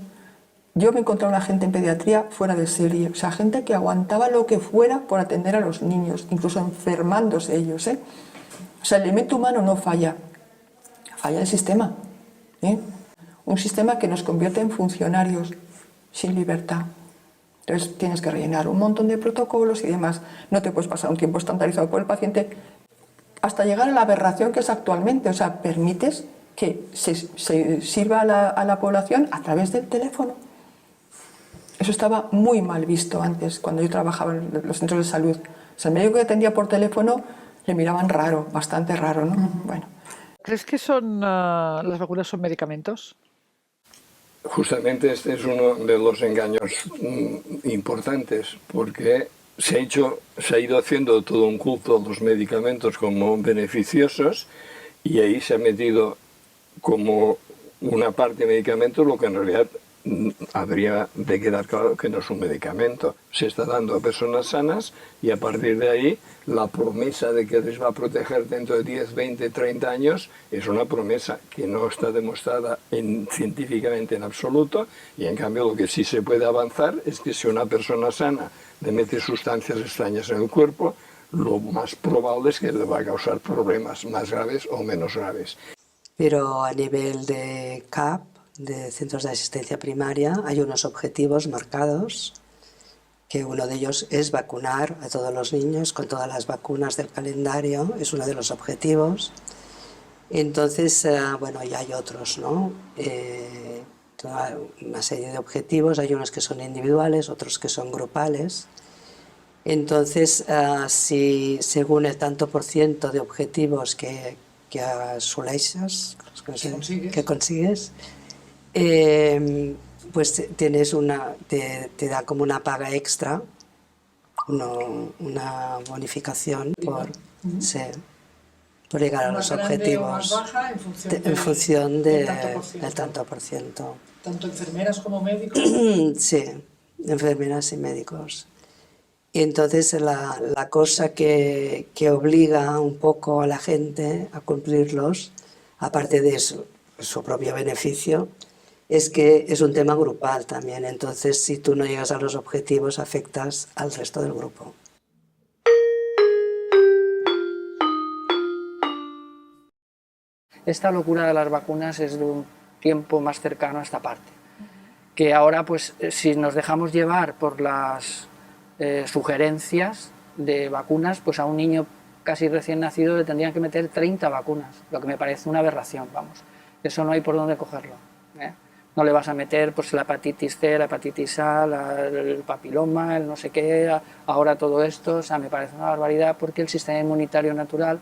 Yo me he encontrado una gente en pediatría fuera de serie, o sea, gente que aguantaba lo que fuera por atender a los niños, incluso enfermándose ellos, ¿eh? O sea, el elemento humano no falla, falla el sistema, ¿eh? Un sistema que nos convierte en funcionarios sin libertad. Entonces tienes que rellenar un montón de protocolos y demás. No te puedes pasar un tiempo estandarizado por el paciente hasta llegar a la aberración que es actualmente. O sea, permites que se sirva a la población a través del teléfono. Eso estaba muy mal visto antes, cuando yo trabajaba en los centros de salud. O sea, el médico que atendía por teléfono le miraban raro, bastante raro, ¿no? Bueno. ¿Crees que las vacunas son medicamentos? Justamente este es uno de los engaños importantes, porque se ha ido haciendo todo un culto a los medicamentos como beneficiosos y ahí se ha metido como una parte de medicamento lo que en realidad habría de quedar claro que no es un medicamento. Se está dando a personas sanas y a partir de ahí la promesa de que les va a proteger dentro de 10, 20, 30 años es una promesa que no está demostrada científicamente en absoluto y en cambio lo que sí se puede avanzar es que si una persona sana le mete sustancias extrañas en el cuerpo, lo más probable es que le va a causar problemas más graves o menos graves. Pero a nivel de CAP, de centros de asistencia primaria, hay unos objetivos marcados, que uno de ellos es vacunar a todos los niños con todas las vacunas del calendario, es uno de los objetivos. Entonces, bueno, y hay otros, ¿no? Toda una serie de objetivos, hay unos que son individuales, otros que son grupales. Entonces, si según el tanto por ciento de objetivos que consigues, pues tienes te da como una paga extra, una bonificación por... Sí. por llegar a los objetivos. Más baja en función del tanto por ciento. Tanto enfermeras como médicos. Sí, enfermeras y médicos. Y entonces la cosa que obliga un poco a la gente a cumplirlos, aparte de su propio beneficio, es que es un tema grupal también. Entonces, si tú no llegas a los objetivos, afectas al resto del grupo. Esta locura de las vacunas es de un tiempo más cercano a esta parte. Que ahora, pues, si nos dejamos llevar por las sugerencias de vacunas, pues a un niño casi recién nacido le tendrían que meter 30 vacunas, lo que me parece una aberración, vamos. Eso no hay por dónde cogerlo, ¿eh? No le vas a meter pues la hepatitis C, la hepatitis A, el papiloma, el no sé qué, ahora todo esto, o sea, me parece una barbaridad porque el sistema inmunitario natural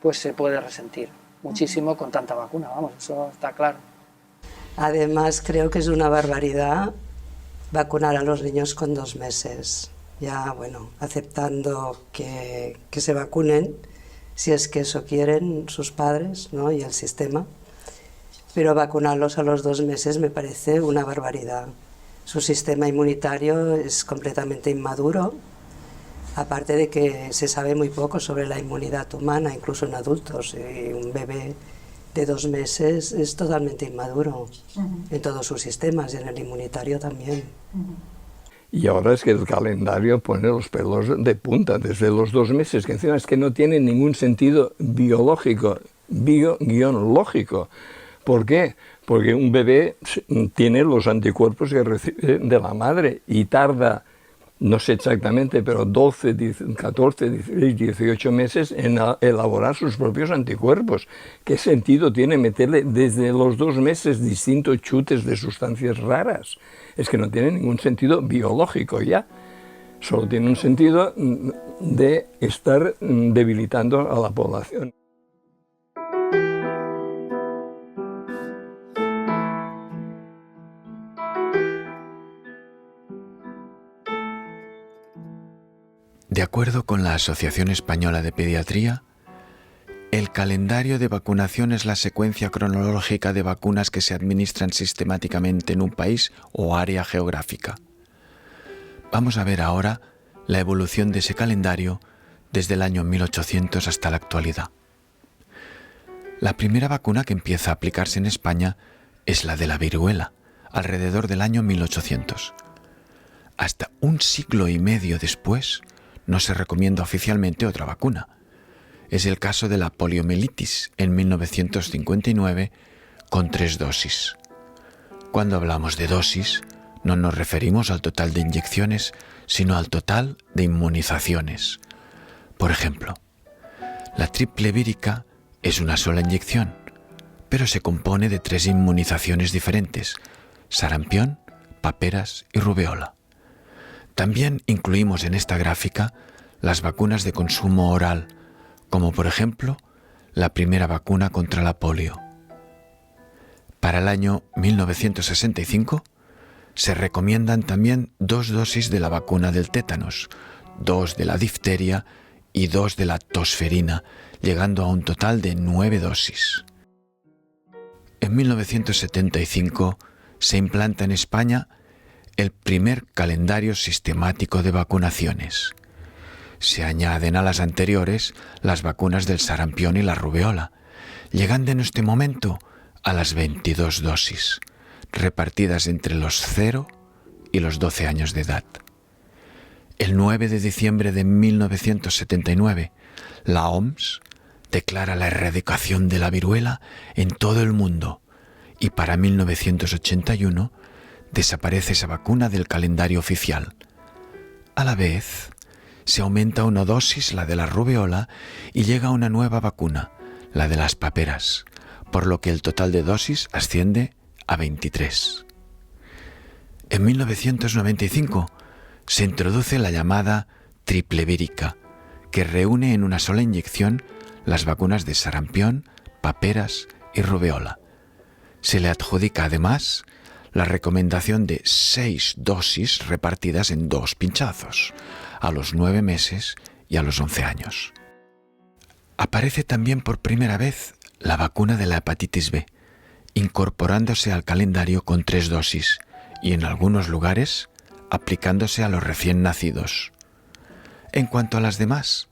pues se puede resentir muchísimo con tanta vacuna, vamos, eso está claro. Además, creo que es una barbaridad vacunar a los niños con 2 meses. Ya, bueno, aceptando que se vacunen, si es que eso quieren sus padres, ¿no? Y el sistema. Pero vacunarlos a los 2 meses me parece una barbaridad. Su sistema inmunitario es completamente inmaduro, aparte de que se sabe muy poco sobre la inmunidad humana, incluso en adultos. Y un bebé de 2 meses es totalmente inmaduro en todos sus sistemas y en el inmunitario también. Y ahora es que el calendario pone los pelos de punta desde los 2 meses, que encima es que no tiene ningún sentido biológico, bio-lógico. ¿Por qué? Porque un bebé tiene los anticuerpos que recibe de la madre y tarda, no sé exactamente, pero 12, 14, 16, 18 meses en elaborar sus propios anticuerpos. ¿Qué sentido tiene meterle desde los 2 meses distintos chutes de sustancias raras? Es que no tiene ningún sentido biológico ya. Solo tiene un sentido de estar debilitando a la población. De acuerdo con la Asociación Española de Pediatría, el calendario de vacunación es la secuencia cronológica de vacunas que se administran sistemáticamente en un país o área geográfica. Vamos a ver ahora la evolución de ese calendario desde el año 1800 hasta la actualidad. La primera vacuna que empieza a aplicarse en España es la de la viruela, alrededor del año 1800. Hasta 1 siglo y medio después, no se recomienda oficialmente otra vacuna. Es el caso de la poliomielitis en 1959 con 3 dosis. Cuando hablamos de dosis, no nos referimos al total de inyecciones, sino al total de inmunizaciones. Por ejemplo, la triple vírica es una sola inyección, pero se compone de 3 inmunizaciones diferentes: sarampión, paperas y rubeola. También incluimos en esta gráfica las vacunas de consumo oral, como por ejemplo la primera vacuna contra la polio. Para el año 1965 se recomiendan también 2 dosis de la vacuna del tétanos, 2 de la difteria y 2 de la tosferina, llegando a un total de 9 dosis. En 1975 se implanta en España el primer calendario sistemático de vacunaciones. Se añaden a las anteriores las vacunas del sarampión y la rubeola, llegando en este momento a las 22 dosis, repartidas entre los 0 y los 12 años de edad. El 9 de diciembre de 1979, la OMS declara la erradicación de la viruela en todo el mundo y para 1981 desaparece esa vacuna del calendario oficial. A la vez, se aumenta una dosis, la de la rubeola, y llega una nueva vacuna, la de las paperas, por lo que el total de dosis asciende a 23. En 1995 se introduce la llamada triple vírica, que reúne en una sola inyección las vacunas de sarampión, paperas y rubeola. Se le adjudica además la recomendación de 6 dosis repartidas en 2 pinchazos, a los 9 meses y a los 11 años. Aparece también por primera vez la vacuna de la hepatitis B, incorporándose al calendario con 3 dosis y en algunos lugares aplicándose a los recién nacidos. En cuanto a las demás,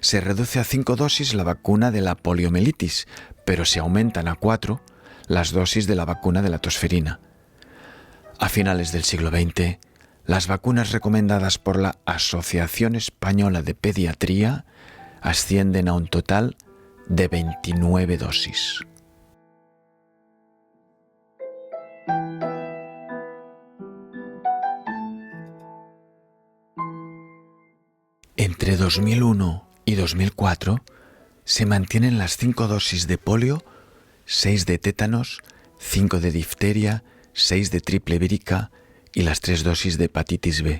se reduce a 5 dosis la vacuna de la poliomielitis, pero se aumentan a 4 las dosis de la vacuna de la tosferina. A finales del siglo XX, las vacunas recomendadas por la Asociación Española de Pediatría ascienden a un total de 29 dosis. Entre 2001 y 2004 se mantienen las 5 dosis de polio, 6 de tétanos, 5 de difteria, 6 de triple vírica y las 3 dosis de hepatitis B.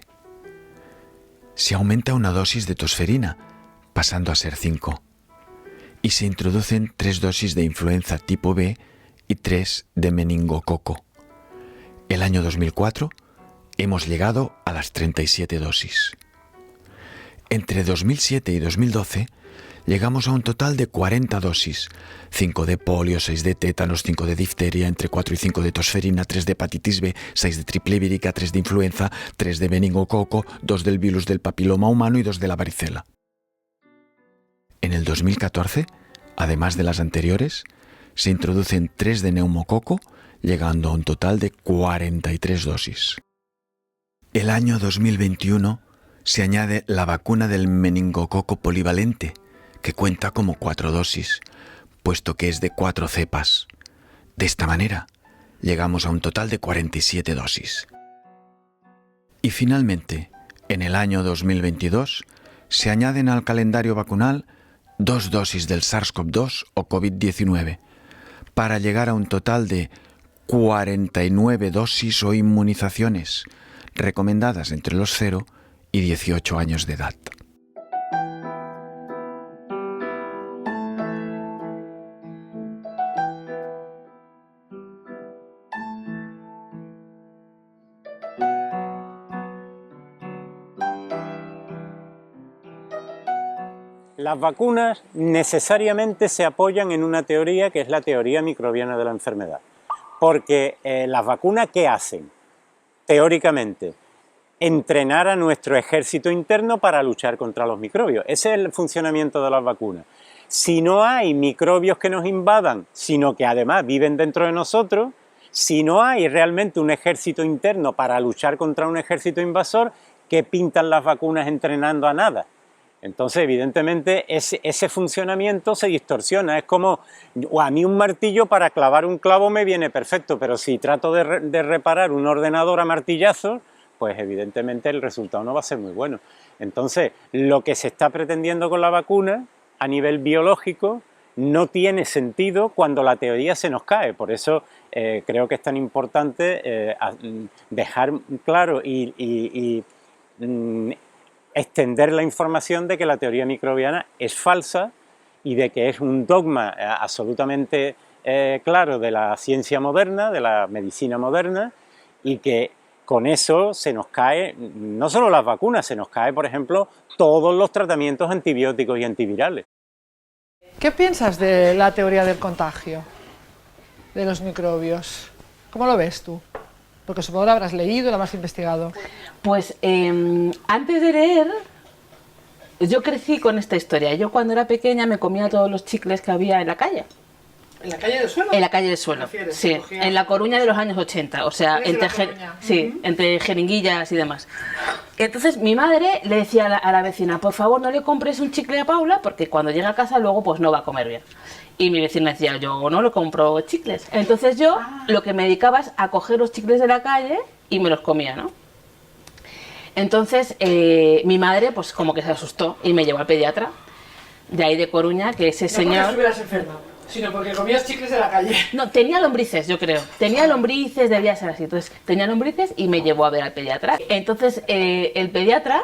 Se aumenta una dosis de tosferina, pasando a ser 5. Y se introducen 3 dosis de influenza tipo B y 3 de meningococo. El año 2004 hemos llegado a las 37 dosis. Entre 2007 y 2012 llegamos a un total de 40 dosis, 5 de polio, 6 de tétanos, 5 de difteria, entre 4 y 5 de tosferina, 3 de hepatitis B, 6 de triple vírica, 3 de influenza, 3 de meningococo, 2 del virus del papiloma humano y 2 de la varicela. En el 2014, además de las anteriores, se introducen 3 de neumococo, llegando a un total de 43 dosis. El año 2021 se añade la vacuna del meningococo polivalente, que cuenta como 4 dosis, puesto que es de 4 cepas. De esta manera, llegamos a un total de 47 dosis. Y finalmente, en el año 2022, se añaden al calendario vacunal 2 dosis del SARS-CoV-2 o COVID-19, para llegar a un total de 49 dosis o inmunizaciones, recomendadas entre los 0 y 18 años de edad. Las vacunas necesariamente se apoyan en una teoría que es la teoría microbiana de la enfermedad. Porque las vacunas, ¿qué hacen? Teóricamente, entrenar a nuestro ejército interno para luchar contra los microbios. Ese es el funcionamiento de las vacunas. Si no hay microbios que nos invadan, sino que además viven dentro de nosotros, si no hay realmente un ejército interno para luchar contra un ejército invasor, ¿qué pintan las vacunas entrenando a nada? Entonces, evidentemente, ese funcionamiento se distorsiona. Es como, a mí un martillo para clavar un clavo me viene perfecto, pero si trato de reparar un ordenador a martillazos, pues evidentemente el resultado no va a ser muy bueno. Entonces, lo que se está pretendiendo con la vacuna a nivel biológico no tiene sentido cuando la teoría se nos cae. Por eso creo que es tan importante dejar claro y extender la información de que la teoría microbiana es falsa y de que es un dogma absolutamente claro de la ciencia moderna, de la medicina moderna, y que con eso se nos cae, no solo las vacunas, se nos cae, por ejemplo, todos los tratamientos antibióticos y antivirales. ¿Qué piensas de la teoría del contagio, de los microbios? ¿Cómo lo ves tú? Porque supongo que lo habrás leído, lo habrás investigado. Pues antes de leer, yo crecí con esta historia. Yo cuando era pequeña me comía todos los chicles que había en la calle. ¿En la calle del suelo? En la calle del suelo, sí. En La Coruña de los años 80, o sea, entre jeringuillas y demás. Entonces mi madre le decía a la vecina, por favor no le compres un chicle a Paula, porque cuando llega a casa luego pues no va a comer bien. Y mi vecina decía, yo no le compro chicles. Entonces yo lo que me dedicaba es a coger los chicles de la calle y me los comía, ¿no? Entonces mi madre pues como que se asustó y me llevó al pediatra de ahí de Coruña, que ese señor... No porque estuvieras enferma, sino porque comías chicles de la calle. No, tenía lombrices, yo creo. Tenía lombrices, debía ser así. Entonces tenía lombrices y me llevó a ver al pediatra. Entonces el pediatra,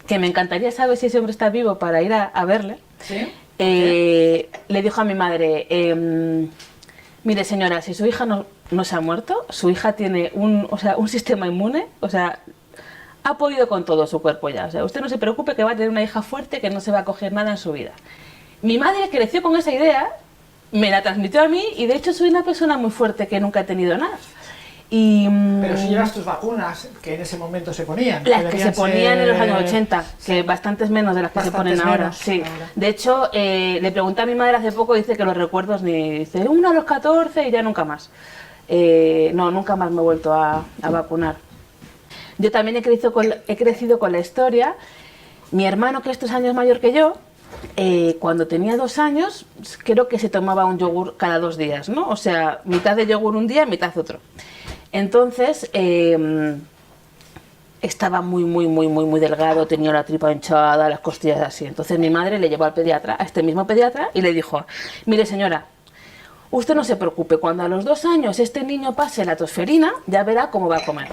que me encantaría saber si ese hombre está vivo para ir a verle, ¿sí? Le dijo a mi madre, mire señora, si su hija no se ha muerto, su hija tiene un sistema inmune, o sea, ha podido con todo su cuerpo ya. O sea, usted no se preocupe que va a tener una hija fuerte que no se va a coger nada en su vida. Mi madre creció con esa idea, me la transmitió a mí y de hecho soy una persona muy fuerte que nunca he tenido nada. Y, pero si llevas tus vacunas, que en ese momento se ponían. Las que se ponían en los años 80, que bastantes menos de las que se ponen ahora. Sí. De hecho, le pregunté a mi madre hace poco, dice que los recuerdos dice, uno a los 14 y ya nunca más. No, nunca más me he vuelto a vacunar. Yo también he crecido con la historia. Mi hermano, que es 3 años mayor que yo, cuando tenía 2 años, creo que se tomaba un yogur cada 2 días, ¿no? O sea, mitad de yogur un día, mitad otro. Entonces, estaba muy delgado, tenía la tripa hinchada, las costillas así. Entonces mi madre le llevó al pediatra, a este mismo pediatra, y le dijo, mire señora, usted no se preocupe, cuando a los 2 años este niño pase la tosferina, ya verá cómo va a comer.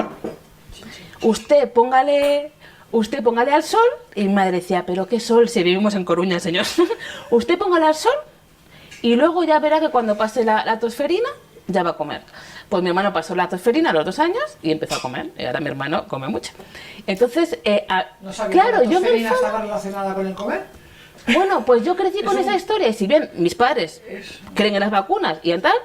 Usted póngale al sol, y mi madre decía, pero qué sol, si vivimos en Coruña, señor. Usted póngale al sol, y luego ya verá que cuando pase la tosferina, ya va a comer. Pues mi hermano pasó la tosferina a los 2 años y empezó a comer. Y ahora mi hermano come mucho. Entonces, ¿No sabía claro, que la yo me tosferina estaba relacionada con el comer? Bueno, pues yo crecí con esa historia y si bien mis padres creen en las vacunas y en tal,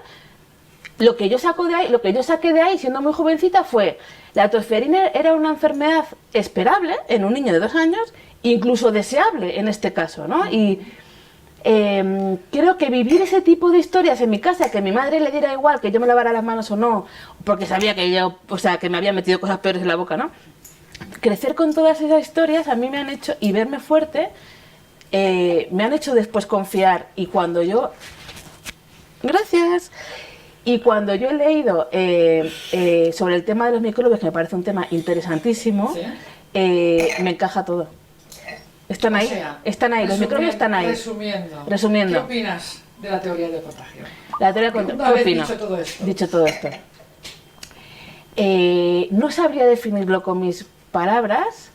lo que yo saqué de ahí siendo muy jovencita fue la tosferina era una enfermedad esperable en un niño de 2 años, incluso deseable en este caso, ¿no? Y creo que vivir ese tipo de historias en mi casa, que a mi madre le diera igual que yo me lavara las manos o no, porque sabía que yo, o sea, que me había metido cosas peores en la boca, ¿no? Crecer con todas esas historias a mí me han hecho, y verme fuerte, me han hecho después confiar. Y cuando yo... Gracias. Y cuando yo he leído sobre el tema de los microbios, que me parece un tema interesantísimo, ¿sí? Me encaja todo. Están ahí, los microbios están ahí. Resumiendo, ¿qué opinas de la teoría del contagio? La teoría del contagio, ¿qué opino? Dicho todo esto. No sabría definirlo con mis palabras.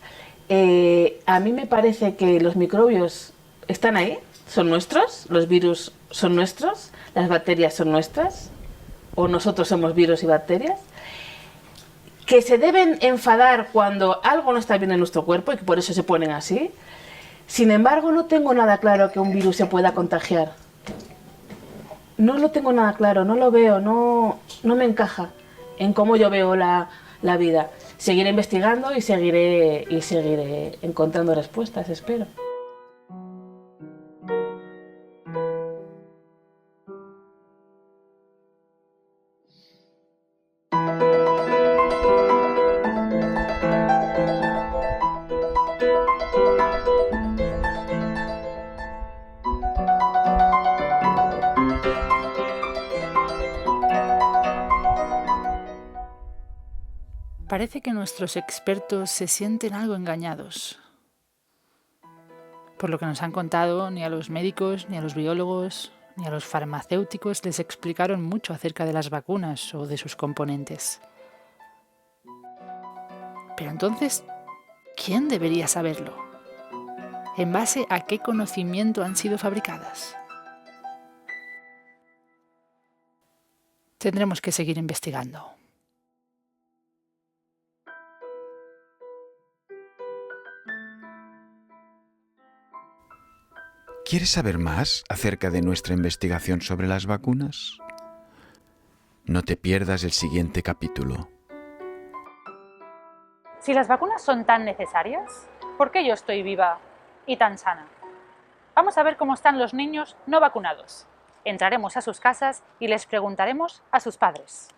A mí me parece que los microbios están ahí, son nuestros, los virus son nuestros, las bacterias son nuestras, o nosotros somos virus y bacterias, que se deben enfadar cuando algo no está bien en nuestro cuerpo y que por eso se ponen así. Sin embargo, no tengo nada claro que un virus se pueda contagiar. No lo tengo nada claro, no lo veo, no me encaja en cómo yo veo la vida. Seguiré investigando y seguiré encontrando respuestas, espero. Parece que nuestros expertos se sienten algo engañados. Por lo que nos han contado, ni a los médicos, ni a los biólogos, ni a los farmacéuticos les explicaron mucho acerca de las vacunas o de sus componentes. Pero entonces, ¿quién debería saberlo? ¿En base a qué conocimiento han sido fabricadas? Tendremos que seguir investigando. ¿Quieres saber más acerca de nuestra investigación sobre las vacunas? No te pierdas el siguiente capítulo. Si las vacunas son tan necesarias, ¿por qué yo estoy viva y tan sana? Vamos a ver cómo están los niños no vacunados. Entraremos a sus casas y les preguntaremos a sus padres.